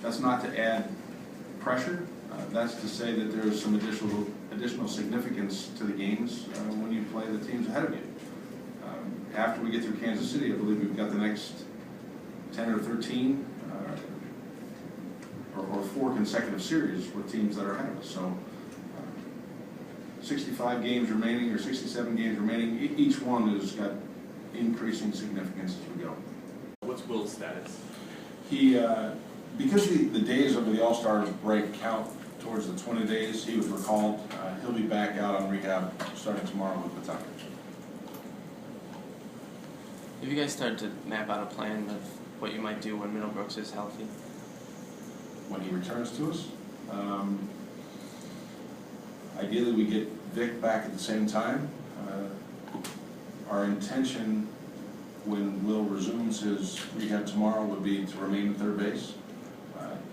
That's not to add pressure. That's to say that there's some additional significance to the games when you play the teams ahead of you. After we get through Kansas City, I believe we've got the next 10 or 13 or 4 consecutive series with teams that are ahead of us. So 65 games remaining or 67 games remaining. Each one has got increasing significance as we go. What's Will's status? He, because the days over the All-Star break count towards the 20 days, he was recalled. He'll be back out on rehab starting tomorrow with Pawtucket. Have you guys started to map out a plan of what you might do when Middlebrooks is healthy? When he returns to us, ideally we get Vic back at the same time. Our intention when Will resumes his rehab tomorrow would be to remain at third base.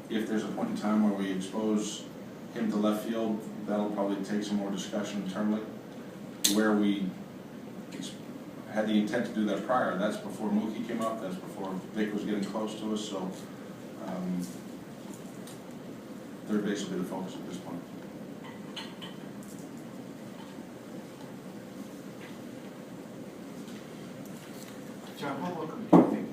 If there's a point in time where we expose him to left field, that'll probably take some more discussion internally. Where we had the intent to do that prior, that's before Mookie came up, that's before Vic was getting close to us, so third base will be the focus at this point. John, how welcome do you think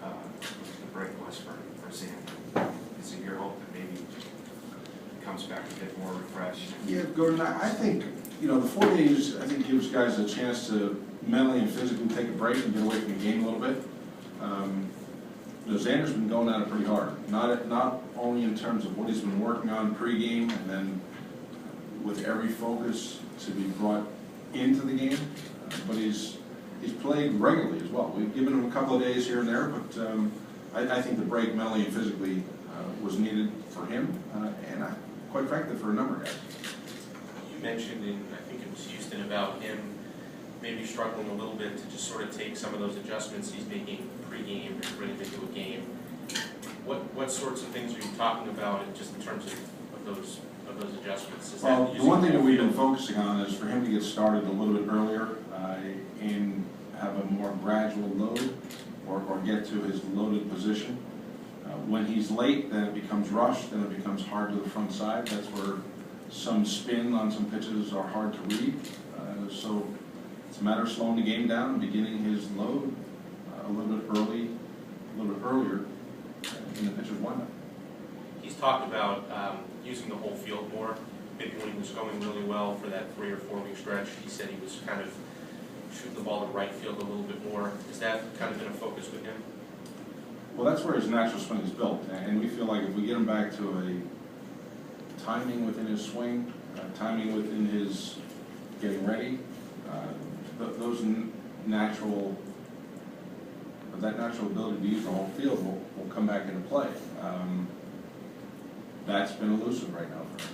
the break was for Xander? Is it your hope that maybe he comes back a bit more refreshed? Yeah, Gordon, I think, the 4 days, I think, gives guys a chance to mentally and physically take a break and get away from the game a little bit. Xander's been going at it pretty hard, not only in terms of what he's been working on pregame and then with every focus to be brought into the game, but he's played regularly as well. We've given him a couple of days here and there, but I think the break mentally and physically was needed for him, and quite frankly for a number of guys. You mentioned in, I think it was Houston, about him maybe struggling a little bit to just sort of take some of those adjustments he's making pregame and bring him into a game. What sorts of things are you talking about just in terms of those adjustments? Well, the one thing that we've been focusing on is for him to get started a little bit earlier and have a more gradual load or get to his loaded position. When he's late, then it becomes rushed, then it becomes hard to the front side. That's where some spin on some pitches are hard to read. So it's a matter of slowing the game down and beginning his load a little bit earlier in the pitcher's windup. He's talked about using the whole field more. Maybe when he was going really well for that 3 or 4 week stretch, he said he was kind of shooting the ball to right field a little bit more. Has that kind of been a focus with him? Well, that's where his natural swing is built, and we feel like if we get him back to a timing within his swing, timing within his getting ready, that natural ability to use the whole field will come back into play. That's been elusive right now for him.